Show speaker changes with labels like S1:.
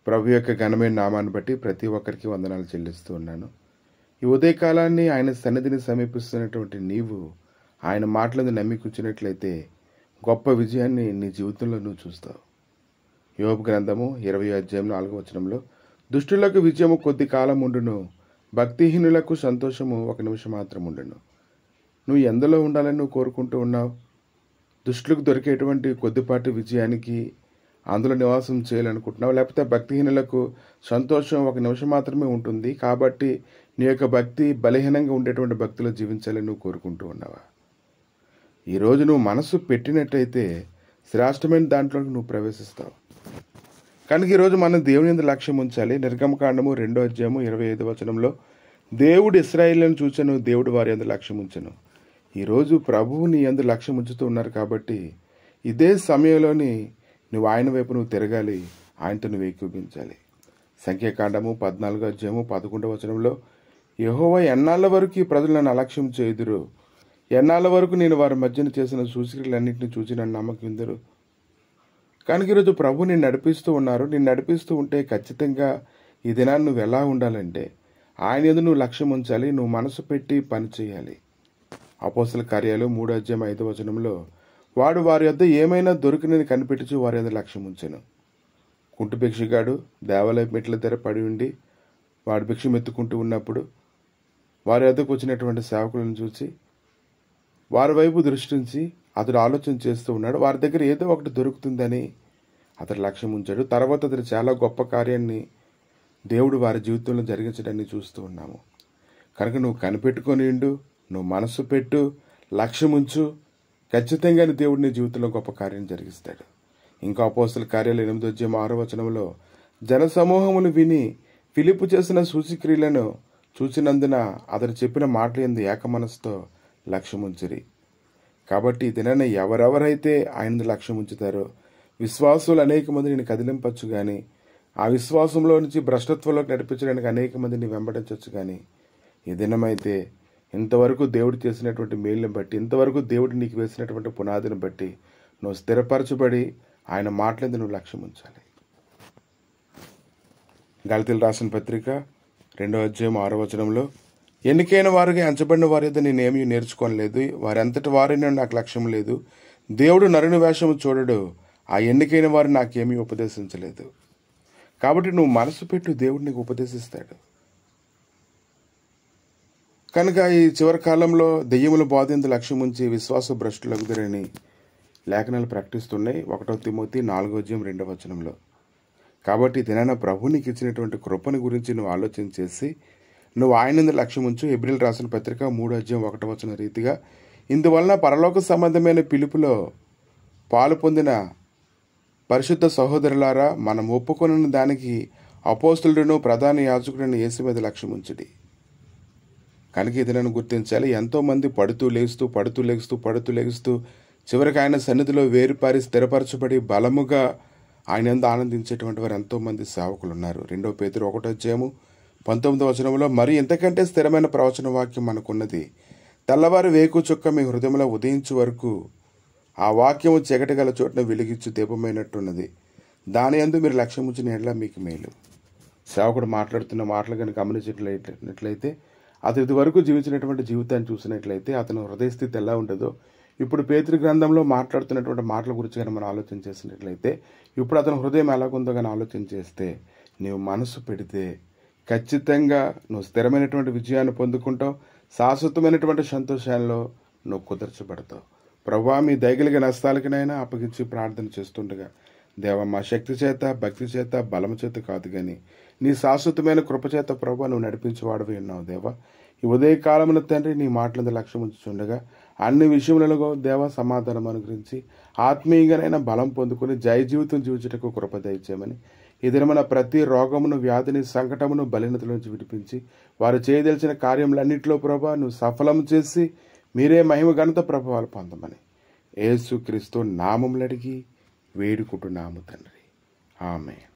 S1: ప్రభు యొక్క ఘనమైన నామాన్ని బట్టి ప్రతి ఒక్కరికి వందనాలు చెల్లిస్తూ ఉన్నాను. ఈ ఉదయకాలాన్ని ఆయన సన్నిధిని సమీపిస్తున్నటువంటి నీవు ఆయన మాటలను నమ్మి కూర్చున్నట్లయితే గొప్ప విజయాన్ని నీ జీవితంలో నువ్వు చూస్తావు. యోబు గ్రంథము 20:4 దుష్టులకు విజయము కొద్ది కాలం ఉండును, భక్తిహీనులకు సంతోషము 1 నిమిషం మాత్రం ఉండును. నువ్వు ఎందులో ఉండాలని నువ్వు కోరుకుంటూ ఉన్నావు? దుష్టులకు దొరికేటువంటి కొద్దిపాటి విజయానికి అందులో నివాసం చేయాలనుకుంటున్నావు, లేకపోతే భక్తిహీనులకు సంతోషం 1 నిమిషం మాత్రమే ఉంటుంది కాబట్టి నీ యొక్క భక్తి బలహీనంగా ఉండేటువంటి భక్తిలో జీవించాలని నువ్వు కోరుకుంటూ ఉన్నావా? ఈరోజు నువ్వు మనసు పెట్టినట్టయితే శ్రేష్టమైన దాంట్లోకి నువ్వు ప్రవేశిస్తావు. కనుక ఈరోజు మనం దేవుని యందు లక్ష్యం ఉంచాలి. నిర్గమకాండము 2:25 దేవుడు ఇశ్రాయేలును చూచెను, దేవుడు వారి యందు లక్ష్యం ఉంచెను. ఈరోజు ప్రభువు నీ యందు లక్ష్యం ఉంచుతూ ఉన్నారు కాబట్టి ఇదే సమయంలోని నువ్వు ఆయన వైపు నువ్వు తిరగాలి, ఆయనతో నువ్వు ఏకీభవించాలి. సంఖ్యాకాండము 14:11 యెహోవా ఎన్నాళ్ళ వరకు ఈ ప్రజలు నన్ను అలక్ష్యం చేయుదురు, ఎన్నాళ్ళ వరకు నేను వారి మధ్యన చేసిన సూచక్రియలన్నింటినీ చూసి నన్ను నమ్మకిందరు. కనుక ఈరోజు ప్రభు నిన్ను నడిపిస్తూ ఉన్నారు. నిన్ను నడిపిస్తూ ఉంటే ఖచ్చితంగా ఈ దినాన్ని నువ్వు ఎలా ఉండాలంటే ఆయన యందు నువ్వు లక్ష్యం ఉంచాలి, నువ్వు మనసు పెట్టి పని చేయాలి. అపోస్తల కార్యాలు 3:5 వాడు వారి యొద్ద ఏమైనా దొరికినని కనిపెట్టుచు వారి యొద్ద లక్ష్యం ఉంచెను. కుంటి భిక్షగాడు దేవాలయ మెట్ల దగ్గర పడి ఉండి వాడు భిక్షం ఎత్తుకుంటూ ఉన్నప్పుడు వారి యొద్దకు వచ్చినటువంటి సేవకులను చూసి వారి వైపు దృష్టించి అతడు ఆలోచన చేస్తూ ఉన్నాడు. వారి దగ్గర ఏదో ఒకటి దొరుకుతుందని అతడు లక్ష్యం ఉంచాడు. తర్వాత అతడు చాలా గొప్ప కార్యాన్ని దేవుడు వారి జీవితంలో జరిగించడాన్ని చూస్తూ ఉన్నాము. కనుక నువ్వు కనిపెట్టుకొని ఉండు, నువ్వు మనసు పెట్టు, లక్ష్యం ఉంచు, ఖచ్చితంగా దేవుడు నీ జీవితంలో గొప్ప కార్యం జరిగిస్తాడు. ఇంకా అపోస్తల కార్యాలు 8:6 జనసమూహములు విని ఫిలిప్పు చేసిన సూచక్రియలను చూసినందున అతను చెప్పిన మాటలు యందు ఏకమనసుతో లక్ష్యం ఉంచిరి. కాబట్టి దినాన్ని ఎవరెవరైతే ఆయన లక్ష్యం ఉంచుతారో విశ్వాసులు అనేక మందిని కదిలింపచ్చు, కానీ ఆ విశ్వాసంలో నుంచి భ్రష్టత్వంలోకి నడిపించడానికి అనేక మందిని వెంబడించవచ్చు. కానీ ఈ దినమైతే ఇంతవరకు దేవుడు చేసినటువంటి మేలుని బట్టి, ఇంతవరకు దేవుడు నీకు వేసినటువంటి పునాదిని బట్టి నువ్వు స్థిరపరచబడి ఆయన మాటలందు నువ్వు లక్ష్యం ఉంచాలి. గలతీయులకు రాసిన పత్రిక 2:6 ఎన్నికైన వారికి ఎంచబడిన వారి యొద్ద నేనేమీ నేర్చుకోలేదు, వారంతటి వారిని నాకు లక్ష్యం లేదు. దేవుడు నరుని వేషము చూడడు, ఆ ఎన్నికైన వారు నాకేమీ ఉపదేశించలేదు. కాబట్టి నువ్వు మనసు పెట్టు, దేవుడు నీకు ఉపదేశిస్తాడు. కనుక ఈ చివరి కాలంలో దెయ్యముల బాధ లక్ష్యం ఉంచి విశ్వాస భ్రష్టులగుదరని లేఖనాలు ప్రకటిస్తున్నాయి. 1 తిమోతి 4:2 కాబట్టి దినాన ప్రభు నీకు ఇచ్చినటువంటి కృపను గురించి నువ్వు ఆలోచన చేసి నువ్వు ఆయన లక్ష్యం ఉంచు. హెబ్రీయులకు రాసిన పత్రిక 3:1 రీతిగా ఇందువలన పరలోక సంబంధమైన పిలుపులో పాలు పొందిన పరిశుద్ధ సహోదరులారా, మనం ఒప్పుకొనిన దానికి అపోస్తులుడును ప్రధాన యాజకుడైన యేసు మీద లక్ష్యం ఉంచుడి. కనుక ఇది నన్ను గుర్తించాలి. ఎంతోమంది పడుతూ లేస్తూ చివరికి ఆయన సన్నిధిలో వేరుపారి స్థిరపరచబడి బలముగా ఆయన యందు ఆనందించేటువంటి వారు ఎంతోమంది సేవకులు ఉన్నారు. 2 పేతురు 1:19 మరి ఇంతకంటే స్థిరమైన ప్రవచన వాక్యం మనకున్నది. తెల్లవారు వేకు చుక్క మీ హృదయంలో ఉదయించు వరకు ఆ వాక్యము చీకటి గల చోటున వెలిగించు దీపమైనట్టున్నది. దాని యందు మీరు లక్ష్యం ఉంచిన ఎడల మీకు మేలు. సేవకుడు మాట్లాడుతున్న మాటలు కనుక గమనించినట్లయితే అతను ఇది వరకు జీవించినటువంటి జీవితాన్ని చూసినట్లయితే అతను హృదయస్థితి ఎలా ఉండదో, ఇప్పుడు పేతురు గ్రంథంలో మాట్లాడుతున్నటువంటి మాటల గురించి కానీ మనం ఆలోచన చేసినట్లయితే ఇప్పుడు అతని హృదయం ఎలాగుందో కానీ ఆలోచన చేస్తే నీవు మనసు పెడితే ఖచ్చితంగా నువ్వు స్థిరమైనటువంటి విజయాన్ని పొందుకుంటావు, శాశ్వతమైనటువంటి సంతోషాల్లో నువ్వు కుదర్చబడతావు. ప్రభువా, మీ దయగలిగే నష్టాలకినైనా అప్పగించి ప్రార్థన చేస్తుండగా దేవా, మా శక్తి చేత భక్తి చేత బలము చేత కాదు కానీ నీ శాశ్వతమైన కృపచేత ప్రభువా నువ్వు నడిపించేవాడివి ఉన్నావు. దేవా, ఈ ఉదయకాలమున తండ్రి నీ మాటలందు లక్ష్యం ఉంచుతుండగా అన్ని విషయములలో దేవా సమాధానం అనుగ్రహించి ఆత్మీయంగానైనా బలం పొందుకుని జయ జీవితం జీవించటకు కృప దయచేయమని ఈ దినమున ప్రతి రోగమును, వ్యాధిని, సంకటమును, బలహీనతల నుంచి విడిపించి వారు చేయదలిచిన కార్యములన్నింటిలో ప్రభువా నువ్వు సఫలం చేసి మీరే మహిమ ఘనత ప్రభావాలు పొందమని యేసుక్రీస్తు నామములు అడిగి వేడుకుంటున్నాము తండ్రి. ఆమేన్.